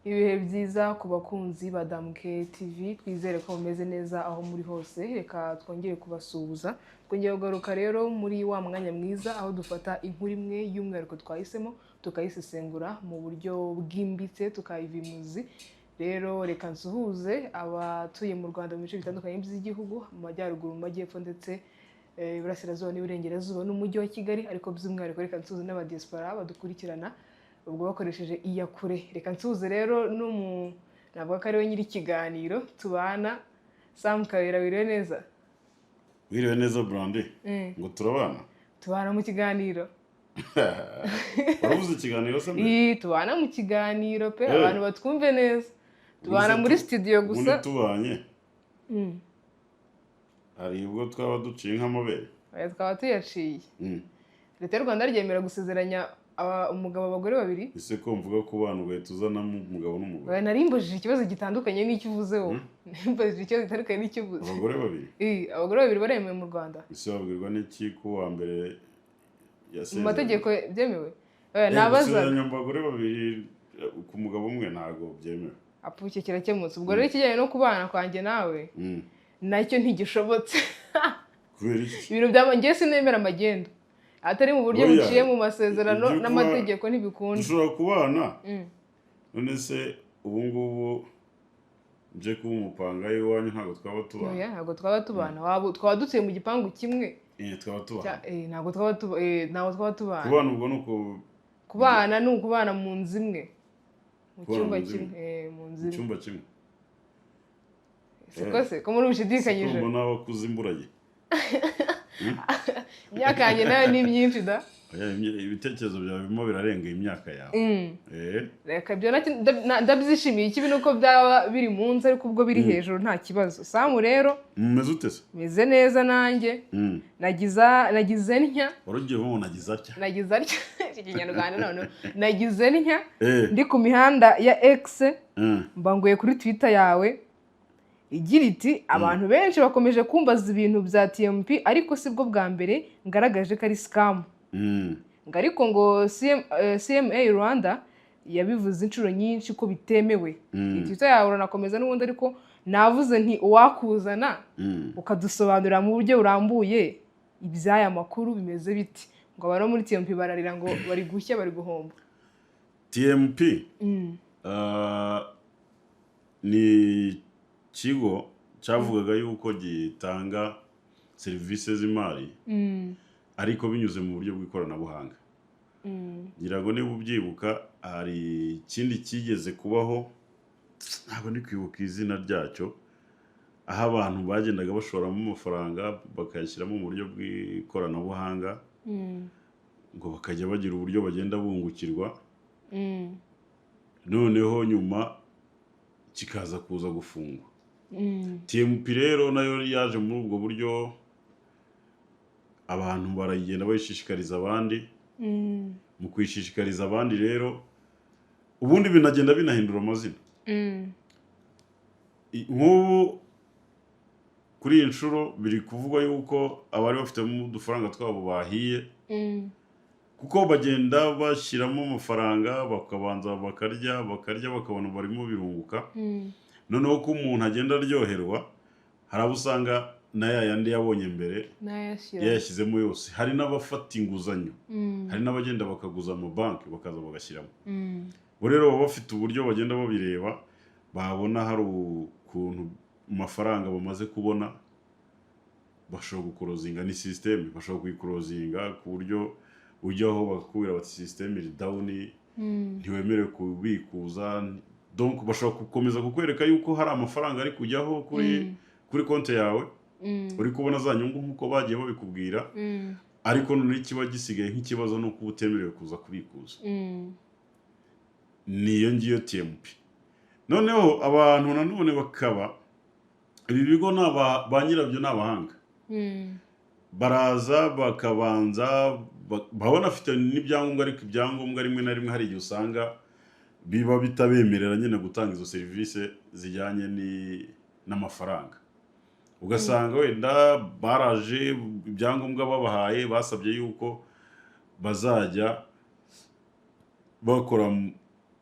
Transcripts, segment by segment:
Ibihe byiza ku bakunzi ba Damuke TV, twizere ko mumeze neza aho muri hose. Reka twongere kubasuhuza, twongeye kugaruka rero muri wa mwanya mwiza aho dufata inkuru imwe y'umwihariko twahisemo tukayisesengura mu buryo bwimbitse tukayivimuzi. Rero reka nsuhuze abatuye mu Rwanda mu bice bitandukanye by'igihugu, mu majyaruguru, mu majyepfo ndetse iburasirazuba n'iburengerazuba n'umujyi wa Kigali, ariko by'umwihariko reka nsuhuze n'abadiaspora badukurikirana ubwo bakoresheje iyakure. Reka nsuhuze rero navuga ko ariwe nyiri ikiganiro tubana, Sam Kabera. Wiriwe neza? Wiriwe neza Brandi. Ngo tubana mu kiganiro. Waravuze ikiganiro se mbere? Tubana mu kiganiro pe, abantu batwumve neza. Tubana muri studio gusa. Ubundi tubanye. Hari ubwo twaba duciye nk'amabere. Twaba tuyaciye. Leta y'u Rwanda ryemera gusezeranya umugabo abagore babiri. Ese ko mvuga ko abantu ugahita uzanamo umugabo n'umugore? Narimbajije ikibazo gitandukanye n'icyo uvuzeho. Narimbajije ikibazo gitandukanye n'icyo uvuze. Abagore babiri? Abagore babiri baremewe mu Rwanda. Ese babwirwa n'iki ko wa mbere mu mategeko byemewe? Nabazaga. Gusezeranya abagore babiri ku mugabo umwe ntago byemewe. Apuke kirakemutse. Ubwo rero ikijyanye no kubana kwanjye nawe nacyo ntigishobotse. Kubera iki? Ibintu by'amagendo sinemera amagendo. Atari mu buryo buciye mu masezerano n'amategeko ntibikunda. Dushobora kubana. None se ubu ngubu nje kuba umupangayi iwanyu ntabwo twaba tubana? Oya, ntabwo twaba tubana. Twaba dutuye mu gipangu kimwe. Twaba tubana. Ntabwo twaba tubana. Kubana ubwo ni uko kubana ni ukubana mu nzu imwe. Mu cyumba kimwe. Mu nzu imwe. Mu cyumba kimwe. Siko muri ushidikanyije. Siko mbona wakuze imburaye. Imyaka yanjye nayo ni myinshi da. Ibitekerezo byawe birimo birarenga imyaka yawe. Reka ibyo ndabyishimiye. Ikibi nuko byaba biri mu nzu ariko ubwo biri hejuru nta kibazo. Samu rero mumeze ute se? Meze neza nanjye. Nagize ntya. Warugiye mu nagize atya. Nagize atya. Ikinyarwanda none. Nagize ntya. Ndi ku mihanda ya X. Mbanguye kuri Twitter yawe. Igira iti abantu benshi bakomeje kumbaza ibintu bya TMP ariko sibwo bwa mbere ngaragaje ko ari scam. Ariko ngo CMA Rwanda yabivuze inshuro nyinshi ko bitemewe. Twitter yawe uranakomeza n'ubundi ariko navuze nti uwakuzana ukadusobanurira mu buryo burambuye iby'aya makuru bimeze biti. Ngo abantu muri TMP bararira ngo bari gushya bari guhomba. TMP ni kigo cyavugaga yuko gitanga serivisi z'imari ariko binyuze mu buryo bw'ikoranabuhanga. Ngira ngo niba ubyibuka hari ikindi kigeze kubaho, ntabwo ndi kwibuka izina ryacyo, aho abantu bagendaga bashoramo amafaranga bakayashyiramo mu buryo bw'ikoranabuhanga ngo bakajya bagira uburyo bagenda bungukirwa, noneho nyuma kikaza kuza gufungwa. TMP rero nayo yaje muri ubwo buryo, abantu baragenda bayishishikariza abandi. Mu kwishishikariza abandi rero ubundi binagenda binahindura amazina. Nk'ubu kuri iyi nshuro biri kuvugwa yuko abari bafitemo udufaranga twabo bahiye, kuko bagenda bashyiramo amafaranga bakabanza bakarya bakabona barimo birunguka. Noneho ko umuntu agenda aryoherwa, hari abo usanga na yandi yabonye mbere yayashyizemo yose. Hari n'abafata inguzanyo, hari n'abagenda bakaguza amabanki bakaza bagashyiramo. Bo rero baba bafite uburyo bagenda babireba, babona hari ukuntu amafaranga bamaze kubona bashobora gukorozinga. Ni system bashobora kuyikorozinga ku buryo ujyaho bakakubwira bati system iri down, ntiwemerewe kubikuza. Donc bashobora gukomeza kukwereka yuko hari amafaranga ari kujyaho kuri konti yawe, uri kubona za nyungu nk'uko bagiye babikubwira, ariko none ikiba gisigaye nk'ikibazo ni uko utemerewe kuza kubikuza. Niyo ngiyo TMP. Noneho abantu nanone bakaba ibi bigo ba nyirabyo n'abahanga. Baraza bakabanza babona afite n'ibyangombwa, ariko ibyangombwa rimwe na rimwe hari igihe usanga biba bitabemerera nyine gutanga izo serivisi zijyanye n'amafaranga. Ugasanga wenda baraje ibyangombwa babahaye, basabye yuko bazajya bakora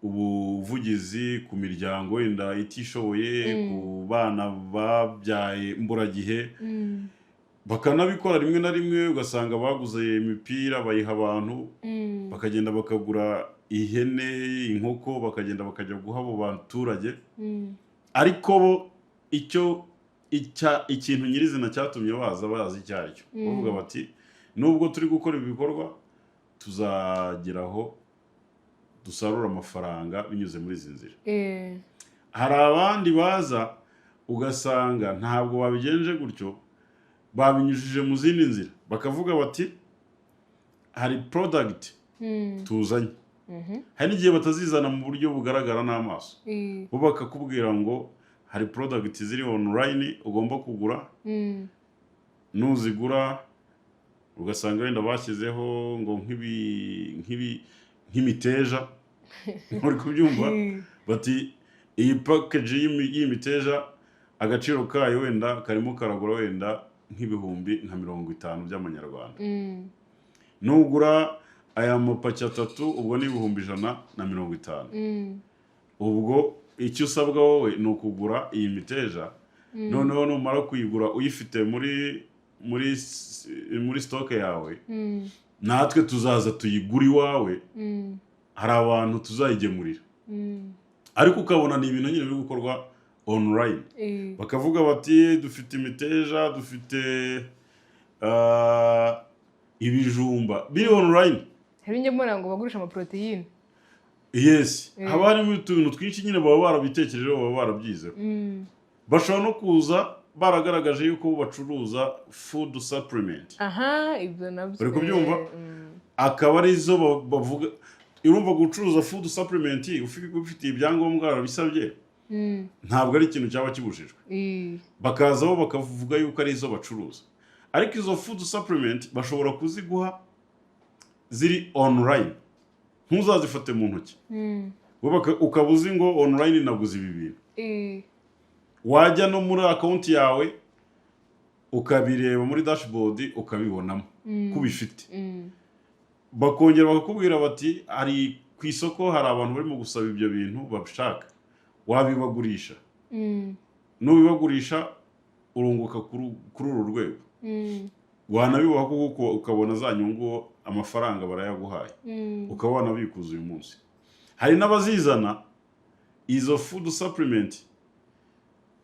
ubuvugizi ku miryango wenda itishoboye, ku bana babyaye imburagihe, bakanabikora rimwe na rimwe ugasanga baguze imipira bayiha abantu, bakagenda bakagura ihene, inkoko, bakagenda bakajya guha abo baturage, ariko bo ikintu nyirizina cyatumye bazi icyo ari cyo, bavuga bati nubwo turi gukora ibikorwa tuzageraho dusarura amafaranga binyuze muri izi nzira. Hari abandi baza ugasanga ntabwo babigenje gutyo, babinyujije mu zindi nzira, bakavuga bati hari product tuzanye, hari n'igihe batazizana mu buryo bugaragara n'amaso, bo bakakubwira ngo hari product ziri online ugomba kugura, nuzigura ugasanga wenda bashyizeho ngo nk'imiteja, muri kubyumva bati iyi package y'imiteja agaciro kayo wenda karimo karagura wenda nk'ibihumbi nka 50 by'amanyarwanda, nugura aya mapaki 3 ubwo ni ibihumbi 150. Ubwo icyo usabwa wowe ni ukugura iyi miteja, noneho numara kuyigura uyifite muri stock yawe, natwe tuzaza tuyigura iwawe, hari abantu tuzayigemurira, ariko ukabona ni ibintu nyine biri gukorwa online, bakavuga bati dufite imiteja, dufite ibijumba biri online, hari njye ngo bagurisha amaproteine. Yes, haba harimo utuntu twinshi nyine baba barabitekerejeho, baba barabyizeho. Bashobora no kuza baragaragaje yuko bacuruza food supplement. Ibyo nabyo uri kubyumva, akaba ari zo bavuga, urumva gucuruza food supplement ufite ibyangombwa bisabye, ntabwo ari ikintu cyaba kibujijwe, bakazaho bakavuga yuko ari izo bacuruza, ariko izo food supplement bashobora kuziguha ziri online, ntuzazifate mu ntoki, ukaba uzi ngo online naguze ibi bintu, wajya no muri account yawe ukabireba muri dashboard ukabibonamo ko bifite, bakongera bakakubwira bati ari ku isoko hari abantu barimo gusaba ibyo bintu babishaka, wabibagurisha, nubibagurisha urunguka kuri uru rwego, wanabibaha kuko ukabona za nyungu amafaranga barayaguhaye, ukaba wanabikuza uyu munsi. Hari n'abazizana izo food supplement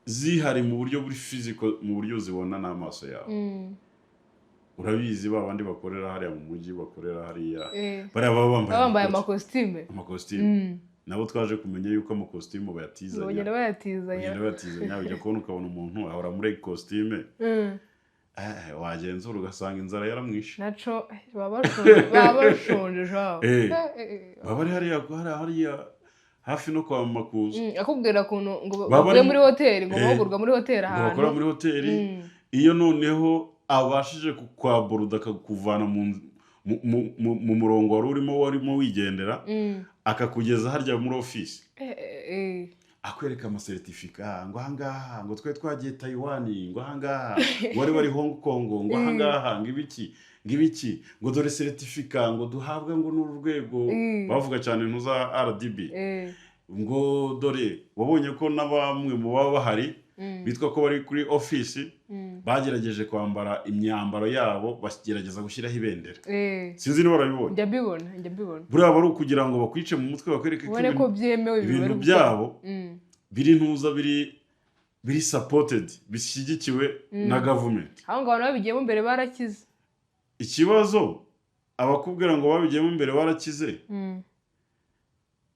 zihari mu buryo buri physical, mu buryo zibona n'amaso yawe, urabizi babandi bakorera hariya mu mujyi, bakorera hariya baba bambaye amakositime, nabo twaje kumenya yuko amakositime bayatizanya, ujya kubona ukabona umuntu ahora muri kositime, wagenzura ugasanga inzara yaramwishe, naco baba bashonje jao, baba ari hariya hafi no kwa Makuza, akubwira kuntu ngo bavuye muri hoteli, ngo bahugurwa muri hoteli ahantu bakora muri hoteli, iyo noneho abashije kukwaburuda akakuvana mu murongo warimo wigendera, akakugeza harya muri office, akwereka amasertifika ngo ahangaha ngo twe twagiye Taiwan, ngo ahangaha wari Hong Kong, ngo ahangaha ngibiki ngo dore certificate ngo duhabwa ngo n'urwego, bavuga cyane ntuza RDB, ngo dore wabonye ko n'abamwe mu baba bahari bitwa ko bari kuri office bagerageje kwambara imyambaro yabo, bagerageza gushyiraho ibendera, sinzi niba barabibonye, njya mbibona buriya bari ukugira ngo bakwice mu mutwe, bakwereke ko byemewe ibintu byabo biri ntuza, biri supported, bishyigikiwe na government. aho ngaho babigiyemo imbere barakize. Ikibazo abakubwira ngo babigiyemo imbere barakize,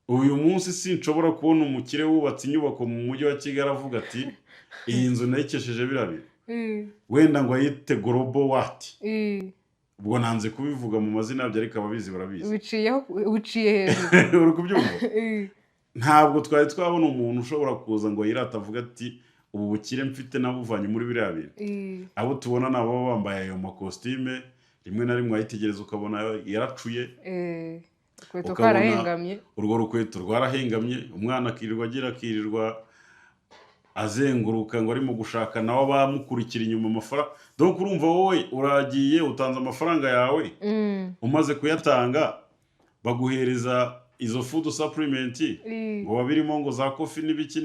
uyu munsi sinshobora kubona umukire wubatse inyubako mu mujyi wa Kigali avuga ati iyi nzu nayikesheje birabira, wenda ngo ayite Global What, ubwo nanze kubivuga mu mazina yabyo, ariko ababizi barabizi, biciye hejuru, uri kubyumva. Ntabwo twari twabona umuntu ushobora kuza ngo yirata avuga ati ubu bukire mfite nabuvanye muri biriya bintu. Abo tubona nabo bambaye ayo makositime, rimwe na rimwe ayitegereza ukabona yaracuye, urukweto rwarahengamye, urwo rukweto rwarahengamye, umwana akirirwa azenguruka ngo arimo gushaka nawe bamukurikira inyuma amafaranga. Donc urumva wowe uragiye utanze amafaranga yawe, umaze kuyatanga baguhereza izo food supplement ngo babirimo ngo za coffee n'ibiki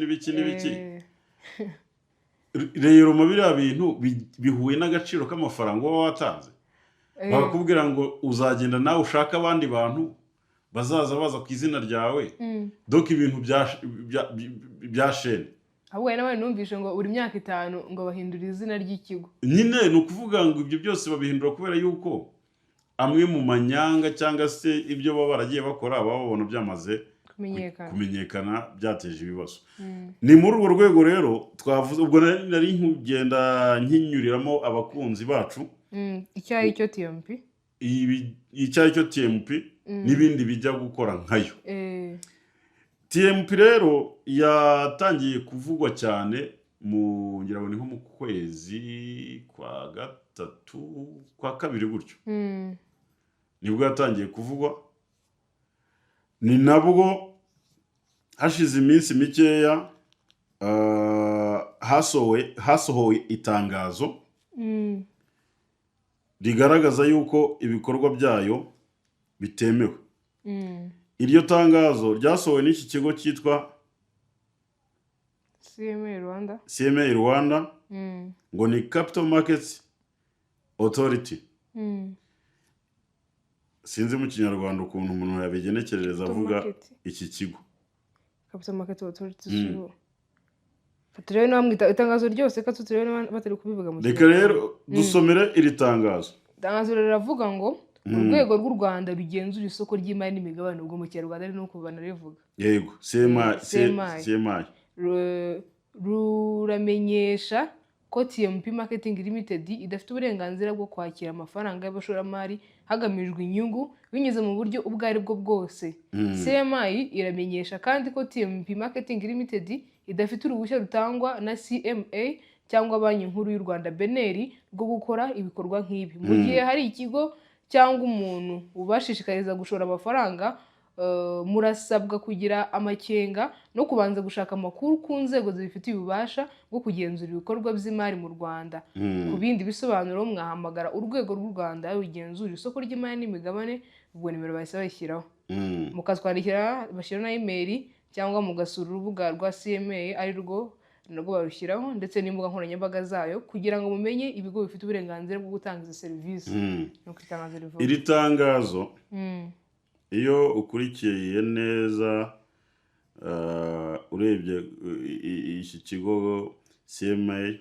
rero mu biriya bintu bihuye n'agaciro k'amafaranga waba watanze bakakubwira ngo uzagenda nawe ushaka abandi bantu bazaza baza ku izina ryawe donc ibintu bya shene ahubwo n'abandi numvishe ngo buri myaka 5 ngo bahindura izina ry'ikigo nyine ni ukuvuga ngo ibyo byose babihindura kubera yuko amwe mu manyanga cyangwa se ibyo baba baragiye bakora babona byamaze kumenyekana byateje ibibazo ni muri urwo rwego rero twavuze ubwo nari nkugenda nkinyuriramo abakunzi bacu icyayi cyo TMP icyayi cyo TMP n'ibindi bijya gukora nkayo TMP rero yatangiye kuvugwa cyane ngira ngo ni nko mu kwezi kwa 3 kwa 2 gutyo nibwo yatangiye kuvugwa ni nabwo hashize iminsi mikeya hasohowe itangazo rigaragaza yuko ibikorwa byayo bitemewe iryo tangazo ryasohowe n'iki kigo cyitwa CMA Rwanda ngo ni Capital Markets Authority sinzi mu kinyarwanda ukuntu umuntu yabigenekereza avuga iki kigo Capital Markets Authority turebe n'amwita itangazo ryose ka turebe batari kubivuga mu reka rero dusomere iri tangazo riravuga ngo urwego rw'u Rwanda rugenzura isoko ry'imari n'imigabane ubwo mu Kinyarwanda ari no kubana rivuga yego CMA ruramenyesha ko TMP Marketing Limited idafite uburenganzira bwo kwakira amafaranga y'abashoramari hagamijwe inyungu binyuze mu buryo ubwo ari bwo bwose. CMA iramenyesha kandi ko TMP Marketing Limited idafite uruhushya rutangwa na CMA cyangwa Banki Nkuru y'u Rwanda BNR rwo gukora ibikorwa nk'ibi. Mu gihe hari ikigo cyangwa umuntu ubashishikariza gushora amafaranga murasabwa kugira amakenga no kubanza gushaka amakuru ku nzego zibifitiye ububasha bwo kugenzura ibikorwa by'imari mu Rwanda. Ku bindi bisobanuro mwahamagara urwego rw'u Rwanda rugenzura isoko ry'imari n'imigabane ubwo nimero bahise bashyiraho mukatwandikira bashyira na email cyangwa mugasura urubuga rwa CMA ari rwo barushyiraho ndetse n'imbuga nkoranyambaga zayo kugira ngo mumenye ibigo bifite uburenganzira bwo gutanga izo serivisi. Iri tangazo iyo ukurikiye neza urebye iki kigo CMA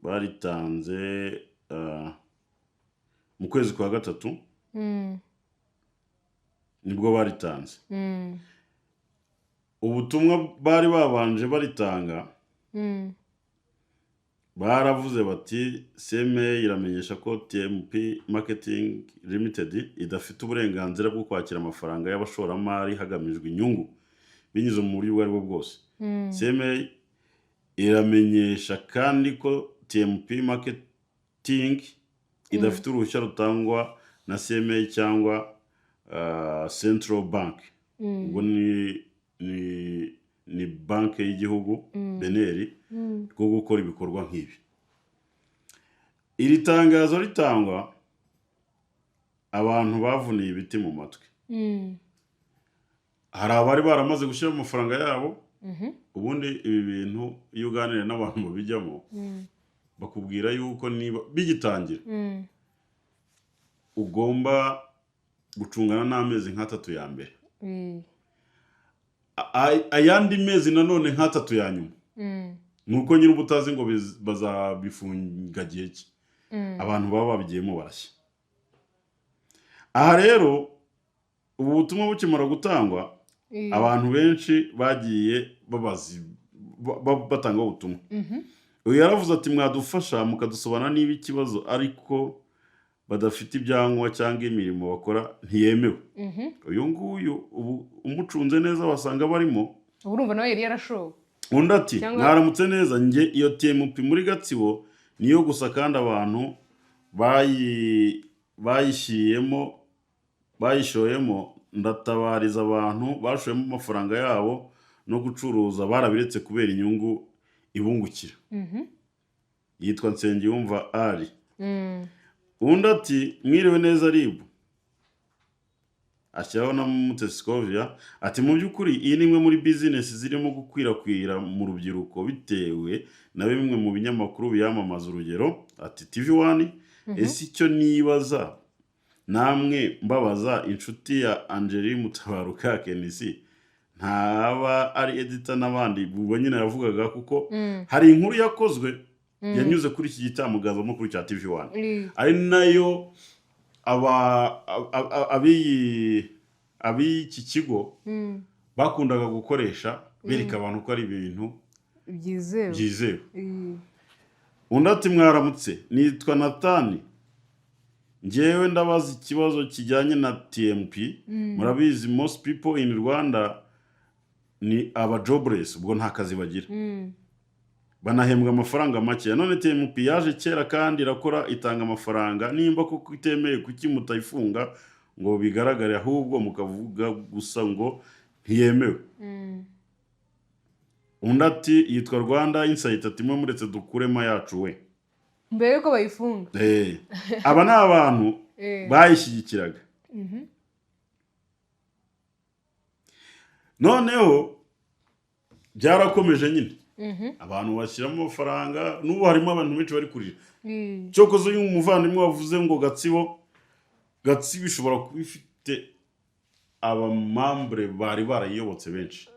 baritanze mu kwezi kwa 3 nibwo baritanze. Ubutumwa bari babanje baritanga baravuze bati CMA iramenyesha ko TMP Marketing Limited idafite uburenganzira bwo kwakira amafaranga y'abashoramari hagamijwe inyungu binyuze mu buryo bwo bwose. CMA iramenyesha kandi ko TMP Marketing idafite uruhushya rutangwa na CMA cyangwa Central Bank ubwo ni banki y'igihugu BNR rwo gukora ibikorwa nk'ibi. Iri tangazo ritangwa abantu bavuniye ibiti mu matwi. Hari abari baramaze gushyira amafaranga yabo ubundi ibi bintu iyo uganira n'abantu mu bijyamo bakubwira yuko niba bigitangira ugomba gucungana n'amezi nk'3 ya mbere ayandi mezi nanone nk'3 ya nyuma nuko nyine ubutazi ngo bazabifunga gihe ki abantu baba babigiyemo barashya. Aha rero ubu butumwa bukimara gutangwa abantu benshi bagiye batanga ubutumwa. Uyu yaravuze ati mwadufasha mukadusobanura niba ikibazo ariko badafite ibyangombwa cyangwa imirimo bakora ntiyemewe. Uyu nguyu umucunze neza wasanga barimo urumva nawe yari yarashowe. Undi ati mwaramutse neza njye iyo TMP muri Gatsibo niyo gusa kandi abantu bayishoyemo ndatabariza abantu bashoyemo amafaranga yabo no gucuruza barabiretse kubera inyungu ibungukira. Yitwa Nsengiyumva Ali. Undi ati mwiriwe neza ribu ashyiraho na Mutescovia ati mu by'ukuri iyi ni imwe muri business zirimo gukwirakwira mu rubyiruko bitewe na bimwe mu binyamakuru biyamamaza urugero ati TV1 ese icyo nibaza namwe mbabaza inshuti ya Angeli Mutabaruka Kenisi ntaba ari editor n'abandi ubwo nyine yavugaga kuko hari inkuru yakozwe yanyuze kuri iki gitamugazo mu kuri cya TV1 ari nayo iki kigo bakundaga gukoresha bereka abantu ko ari ibintu byizewe undi ati mwaramutse nitwa Natani njyewe ndabaza ikibazo kijyanye na TMP murabizi most people in Rwanda ni aba jobless ubwo nta kazi bagira banahembwa amafaranga make none TMP yaje kera kandi irakora itanga amafaranga nimba kuko itemeye kuki mutayifunga ngo bigaragare ahubwo mukavuga gusa ngo ntiyemewe undi ati yitwa Rwanda Insight ati mwe muretse dukurema yacu we mbere ko bayifunga aba ni abantu bayishyigikiraga noneho byarakomeje nyine abantu bashyiramo amafaranga n'ubu harimo abantu benshi bari kurira cyokoze uyu muvandimwe wavuze ngo Gatsibo ishobora kuba ifite abamambre bari barayiyobotse benshi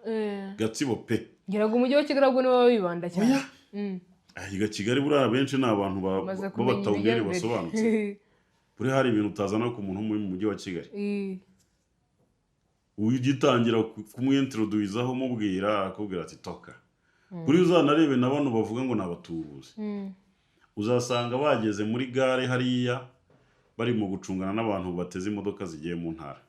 Gatsibo pe ngiraga umujyi wa Kigali ubwo niwe wibanda cyane ahiga Kigali burara benshi ni abantu b'abatawungeri basobanutse buri hari ibintu utazana ku muntu mu mujyi wa Kigali ugitangira kumwintroduizaho mubwira akubwira ati toka buri uzanarebe nabano bavuga ngo nabatubuze uzasanga bageze muri gare hariya bari mu gucungana n'abantu bateze imodoka zigiye mu ntara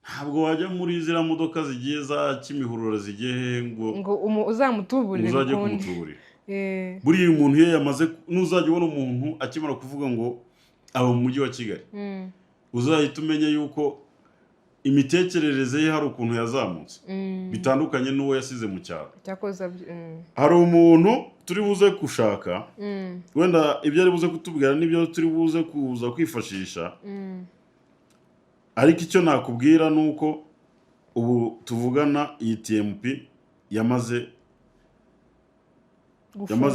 ntabwo wajya muri zira modoka zigiye za Kimihurura zigiye ngo uzamutuburire uzajye kumutuburira buri umuntu ye yamaze nuzajya ubona umuntu akimara kuvuga ngo aba mu mujyi wa Kigali uzahita umenya yuko imitekerereze ye hari ukuntu yazamutse bitandukanye n'uwo yasize mu cyaro hari umuntu turi buze gushaka wenda ibyo ari buze kutubwira n'ibyo turi buze kuza kwifashisha ariko icyo nakubwira nuko ubu tuvugana iyi TMP yamaze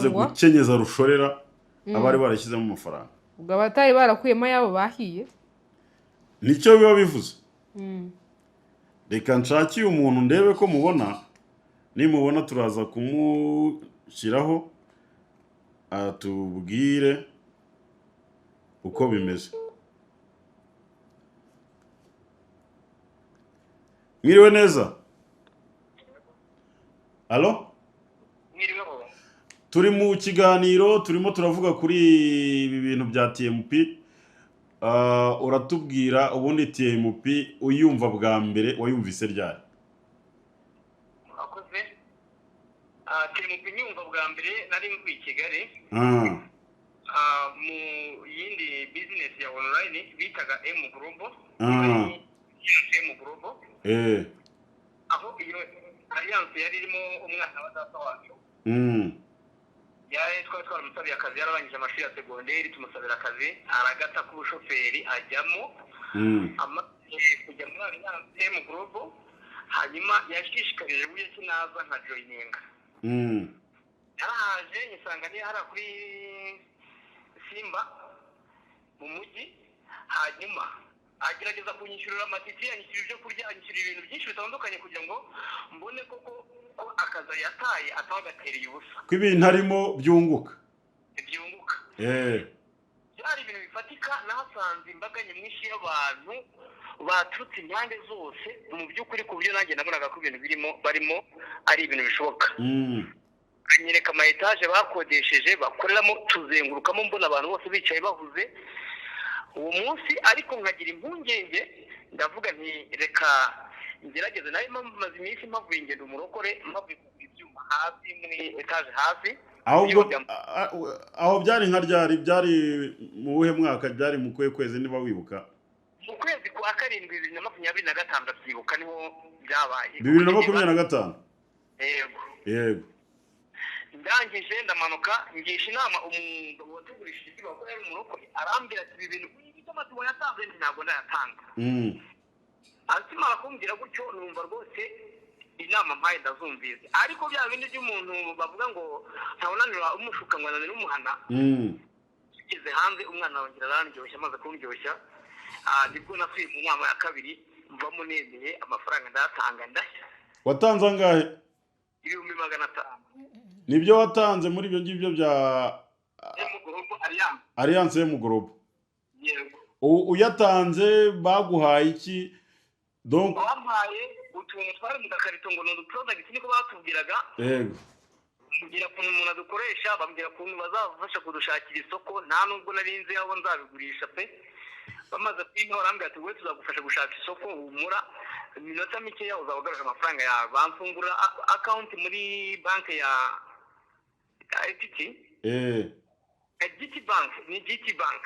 gukenyeza rushorera abari barashyizemo amafaranga ubwo abatari barakuyemo yabo bahiye nicyo biba bivuze reka nshaki umuntu ndebe ko mubona nimubona turaza kumushyiraho atubwire uko bimeze mwiriwe neza alo turi mu kiganiro turimo turavuga kuri ibi bintu bya TMP uratubwira ubundi TMP uyumva bwa mbere wayumvise ryari akoze TMP nyumva bwa mbere nari muri Kigali mu yindi business ya online bitaga M Global M Global aho iyo alliance yari irimo umwana wa data wacu yari twaramusabiye akazi yarabangije amashuri ya segonderi tumusabira akazi aragata ku bushoferi ajyamo kujya muri alliance M Global hanyuma yashishikarije uburyo kinaza nka joining yaraje nisanga ni hara kuri Simba mu mujyi hanyuma agerageza kunyishyurira amatike anyishyurira ibyo kurya anyishyurira ibintu byinshi bitandukanye kugira ngo mbone koko akaza yataye atagatereye ubusa ko ibintu harimo byunguka byari ibintu bifatika nahasanze imbaga nyamwinshi y'abantu baturutse impande zose mu by'ukuri ku buryo nanjye nabonaga ko ibintu barimo ari ibintu bishoboka anyereka ama etaje bakodesheje bakoreramo tuzengurukamo mbona abantu bose bicaye bahuze uwo munsi ariko nkagira impungenge ndavuga nti reka ngerageze nayo maze iminsi mpavuye ingendo umurokore mpavuye kugura ibyuma hasi muri etaje hasi aho byari nka ryari byari mu buhe mwaka byari mu kwezi niba wibuka mu kwezi kwa karindwi 2026 byibuka niho byabaye 2025 yego ndangije ndamanuka ngisha inama umugabo watugurishije ibyo bakora ari umurokore arambwira ati ibi bintu by'amatibo yatanze ntabwo ndayatanga akimara kumbwira gutyo numva rwose inama mpaye ndazumvise ariko bya bindi by'umuntu bavuga ngo ntabonanira umushuka ngo ananira umuhana kigeze hanze umwana wongera arandyoshya amaze kundyoshya nibwo nasubiye mu nama ya kabiri mvamo nemeye amafaranga ndayatanga ndashya. Watanze angahe? 500. Nibyo watanze muri ibyo ngibyo bya Alliance y'umugoroba? Yego. Uyatanze baguhaye iki? Donc bampaye utuntu twari mu gakarito ngo no product niko batubwiraga. Yego. Mugira kuntu umuntu adukoresha bambwira kuntu bazafasha kudushakira isoko nta nubwo narinzi aho nzabigurisha pe. Bamaze kwintora ambye ati we tuzagufasha gushaka isoko umura minota mike yawe uzabagaruka amafaranga yawe bamfungura account muri bank ya Equity. GT Bank ni GT Bank.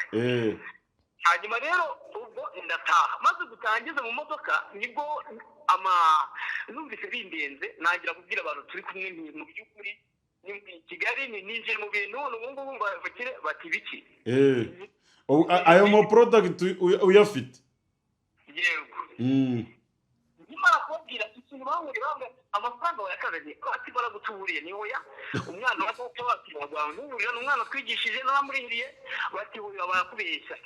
Hanyuma rero ubwo ndataha maze gutangiza mu modoka nibwo numvise bindenze nagira kubwira abantu turi kumwe mu by'ukuri Kigali ninje mu bintu n'ubungu bakire bati biki ayo mo product uyafite. Yego. Nimara kubwira ikintu bamwe amafaranga yakazanye ati baragutuburiye ni hoya umwana wako wakiwa n'uburira n'umwana twigishije n'amurihiriye bati hoya barakubeshya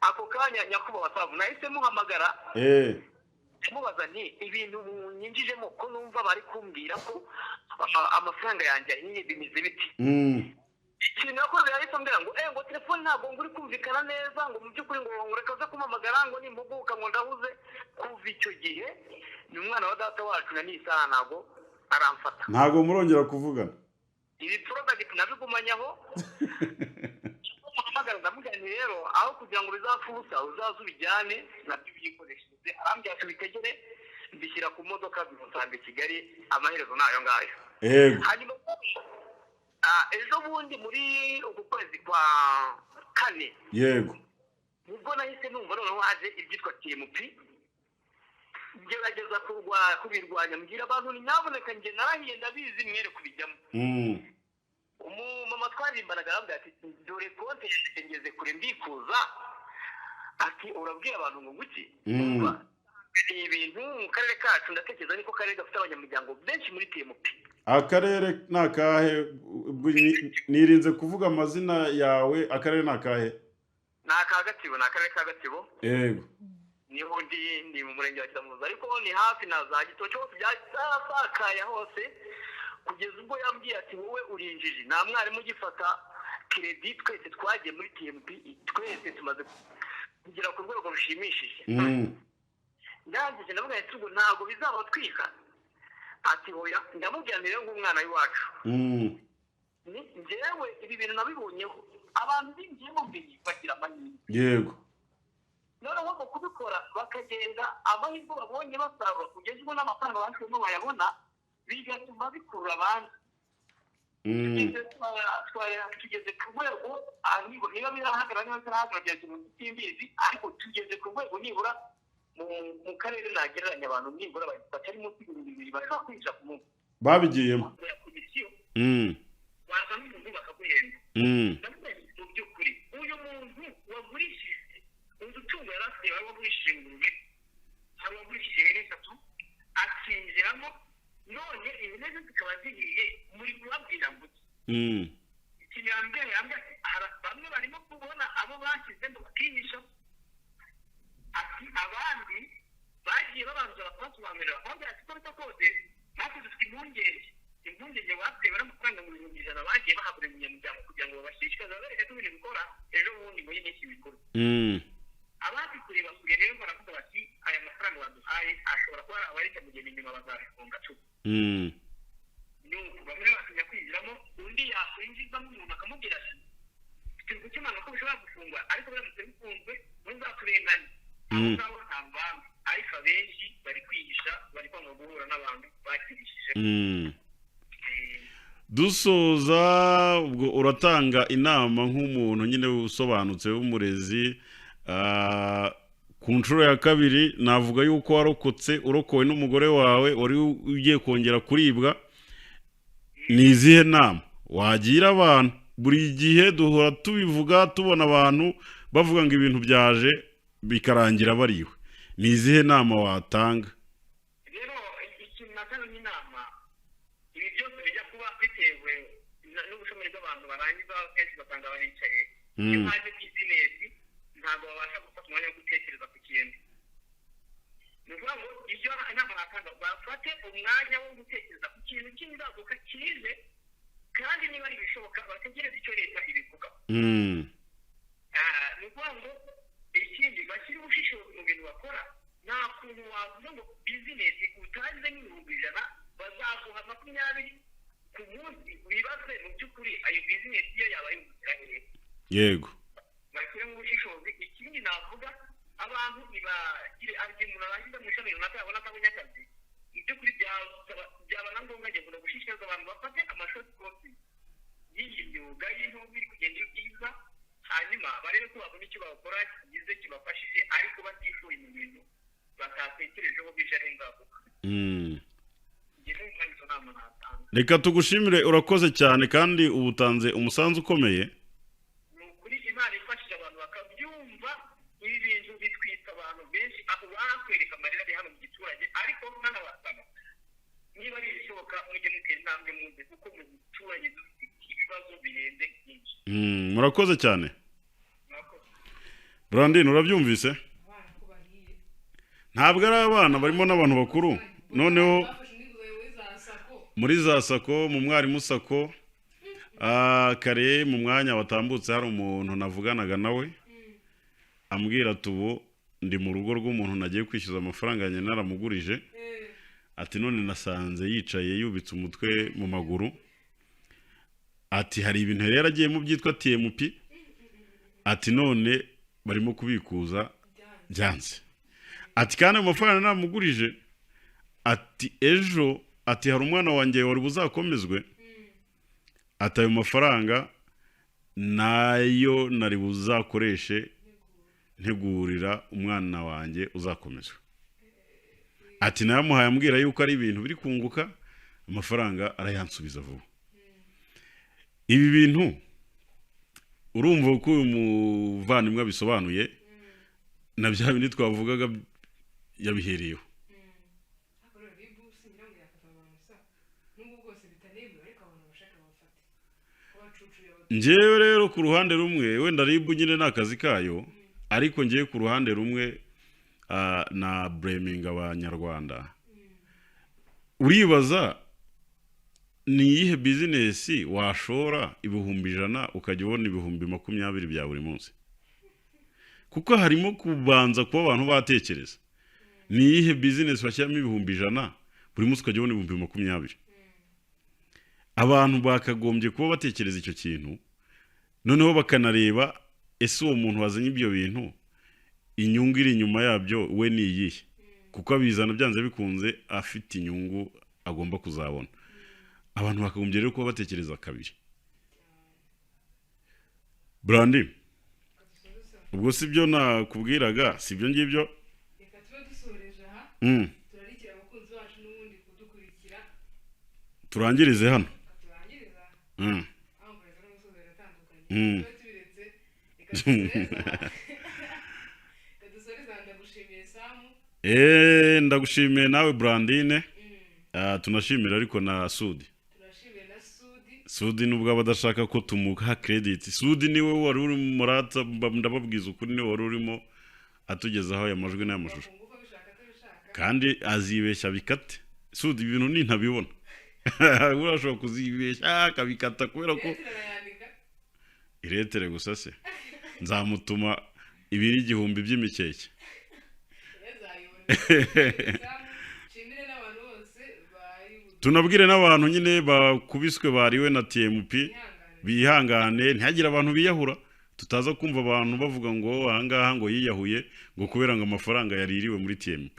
ako kanya nyakuba wasavu nahise muhamagara mubaza nti ibintu nyinjijemo ko numva bari kumbwira ko amafaranga yanjye ahiye bimize biti ikintu nakoze yahise ambwira ngo telefone ntabwo nguri kumvikana neza ngo mu by'ukuri ngo reka uze kumamagara ngo nimpuguka ngo ndahuze kuva icyo gihe ni umwana wa data wacu na n'isaha ntabwo aramfata ntabwo murongera kuvugana ibi product nabigumanyaho ndamubwira rero aho kugira ngo bizafusa uzaza ubijyane nabyo byikoresheje arambye tubitegere mbishyira ku modoka bimusanze Kigali amaherezo nayo ngayo. Hanyuma ejo bundi muri uku kwezi kwa kane yego nibwo nahise numva noneho haje ibyitwa TMP ngerageza kubirwanya mbwira abantu ni nyaboneka nge narahiye ndabizi mwere kubijyamo. Mama twarimbanaga arambwira ati dore konte ngeze kure mbikuza ati urabwira abantu ngo guki ni ibintu mu karere kacu ndatekereza niko karere gafite abanyamuryango benshi muri TMP. Akarere nakahe nirinze kuvuga amazina yawe akarere nakahe? Nakagatibo nakarere ka Gatibo. Yego. Niho ndi mu murenge wa Kiramuruzi ariko ni hafi na za Gitoco byasakaya hose kugeza ubwo yambwiye ati wowe urinjije nta mwarimu ugifata credit twese twagiye muri TMP twese tumaze kugira ku rwego rushimishije. Ndangije ndavuga ati ntabwo bizaba twika ati hoya ndamubwira rero ng'umwana w'iwacu ni njyewe ibi bintu nabibonyeho abantu bingiye mu bintu bagira amahirwe. Yego. Noneho ngo kubikora bakagenda amahirwe babonye basarura kugeza ubwo n'amafaranga bashobora bayabona bigatuma bikurura abandi. Tugeze ku rwego niba birahagarara niba birahagarara byose mu by'imbizi ariko tugeze ku rwego nibura mu karere nagereranya abantu nibura batari munsi y'ibihumbi 2,000 bashobora kwinjira ku munsi babigiyemo. waza n'umuntu bakaguhenda. Mu by'ukuri uyu muntu wagurishije udutungo yari afite wari wagurishije ingurube hari uwagurishije ihene 3 akinjiramo none ibintu zikaba zihiye muri kubabwira ngo ikintu yambwiye bamwe barimo kubona abo bashyize ngo bakihisha ati abandi bagiye babanza bakabasobanurira bakabwira ati ko kose natwe dufite impungenge batewe n'amafaranga mu bihumbi 100 bagiye bahabura umunyamuryango kugira ngo babashishikaze babereke ko ibintu bikora ejo bundi ngo y'iki bikorwa. Abandi kureba kure rero baravuga bati aya mafaranga baduhaye ashobora kuba abarika mu gihe inyuma bazafunga tu. Nuko bamwe basinya kwinjiramo undi yakwinjizamo umuntu akamubwira ati turi gukemanga ko bishobora gufungwa ariko biramutse bifunzwe muzaturengane. Abo ngabo ntabwo ariko abenshi bari kwihisha bari kwanga guhura n'abantu bakirishije. Dusoza ubwo uratanga inama nk'umuntu nyine usobanutse w'umurezi ku nshuro ya kabiri navuga yuko warokotse urokowe n'umugore wawe wari ugiye kongera kuribwa ni izihe nama wagira abantu? Buri gihe duhora tubivuga tubona abantu bavuga ngo ibintu byaje bikarangira bariwe. ni izihe nama watanga? rero ikintu natanga n'inama, ibi byose bijya kuba bitewe n'ubushomeri bw'abantu barangiza kenshi basanga baricaye. Iyo haje bizinesi ntabwo babasha gufata umwanya wo gutekereza ku kintu. Ni ukuvuga ngo iyo inama natanga, bafate umwanya wo gutekereza ku kintu cy'inzaduka kije, kandi niba ari ibishoboka bategereze icyo leta ibivuga. Ni ukuvuga ngo ikindi bashyire ubushishozi mu bintu bakora. Nta kuntu wavuga ngo bizinesi utanze n'ibihumbi 100 bazaguha 20 ku munsi, wibaze mu by'ukuri ayo bizinesi iyo yaba yungukira hehe. Yego, bashyire mu bushishozi. Ikindi navuga, abantu ntibagire umuntu arangiza mu ishami runaka yabona ko abonye akazi, mu by'ukuri byaba na ngombwa ngiye kugira gushishikariza abantu bafate amashoti kosi y'iyi myuga y'intugu iri kugenda iza, hanyuma barebe ko babona icyo bakora kigize kibafashije, ariko batishoye mu bintu batatekerejeho bije ari ingaruka. Reka tugushimire, urakoze cyane kandi ubutanze umusanzu ukomeye. Ni ukuri Imana ifashije abantu bakabyumva, ibi bintu bitwita abantu benshi, aho bakwereka amarira ari hano mu giturage, ariko nanabasaba niba ari ibishoboka mujye mutera intambwe muze, kuko mu giturage dufite ibibazo birenze byinshi. Murakoze cyane. Brandine, urabyumvise? Ntabwo ari abana, barimo n'abantu bakuru. Noneho muri za sako, mu mwarimu sako, kare mu mwanya watambutse hari umuntu navuganaga nawe ambwira ati ubu ndi mu rugo rw'umuntu nagiye kwishyuza amafaranga yanjye naramugurije, ati none nasanze yicaye yubitse umutwe mu maguru, ati hari ibintu rero agiyemo byitwa TMP, ati none barimo kubikuza byanze, ati kandi amafaranga namugurije, ati ejo, ati hari umwana wanjye wari buzakomezwe, ati ayo mafaranga nayo nari buzakoreshe ntegurira umwana wanjye uzakomezwe, ati nayamuhaye ambwira yuko ari ibintu biri kunguka, amafaranga arayansubiza vuba. Ibi bintu urumva uko uyu muvandimwe bisobanuye na bya bindi twavugaga yabihereyeho. Njyewe rero ku ruhande rumwe wenda ribu nyine n'akazi kayo, ariko njyewe ku ruhande rumwe na blaming abanyarwanda. Uribaza ni iyihe business washora ibihumbi 100 ukajya ubona ibihumbi 20 bya buri munsi? Kuko harimo kubanza kuba abantu batekereza. Ni iyihe business washyiramo ibihumbi 100 buri munsi ukajya ubona ibihumbi 20? Abantu bakagombye kuba batekereza icyo kintu, noneho bakanareba ese uwo muntu wazanye ibyo bintu inyungu iri inyuma yabyo we ni iyihe, kuko abizana byanze bikunze afite inyungu agomba kuzabona. Abantu bakagombye rero kuba batekereza kabiri. Brandine, ubwo sibyo nakubwiraga, sibyo ngibyo? Reka tube dusoreje aha, turarikira abakunzi bacu n'ubundi kudukurikira, turangirize hano. Ndagushimiye nawe Brandine, tunashimira ariko na Sudi. Sudi nubwo abadashaka ko tumuha credit, Sudi niwe wari uri murata, ndababwiza ukuri niwe wari urimo atugezaho aya majwi n'amashusho, kandi azibeshya bikate. Sudi ibintu ni ntabibona. Urashobora kuzibeshya akabikata kubera ko iretere gusa se. Nzamutuma 2,000 by'imikeke. Tunabwire n'abantu nyine bakubiswe bariwe na TMP bihangane, ntihagire abantu biyahura, tutaza kumva abantu bavuga ngo ahangaha ngo yiyahuye ngo kubera ngo amafaranga yaririwe muri TMP.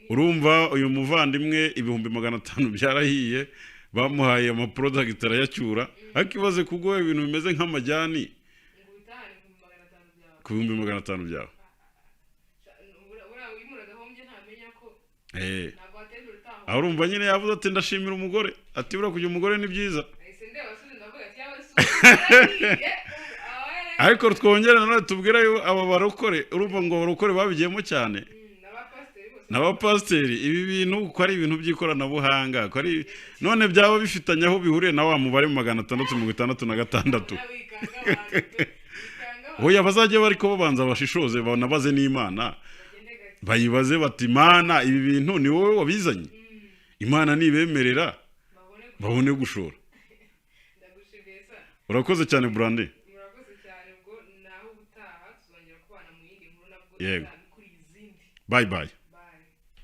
Urumva uyu muvandimwe 500 byarahiye, bamuhaye ama product arayacyura, akibaze kugoye ibintu bimeze nk'amajyani ku 500 byawe. Urumva nyine yavuze ati ndashimira umugore, ati bura kujya umugore ni byiza. ariko twongere nanone tubwira yo aba barokore urumva ngo barokore babigiyemo cyane n'abapasiteri ibi bintu ko ari ibintu by'ikoranabuhanga ko ari none byaba bifitanye aho bihuriye na wa mubare 666 oya bazajye bariko babanza bashishoze banabaze n'Imana bayibaze bati Imana ibi bintu ni wowe wabizanye Imana nibemerera babone gushora urakoze cyane Brandi yego bye bye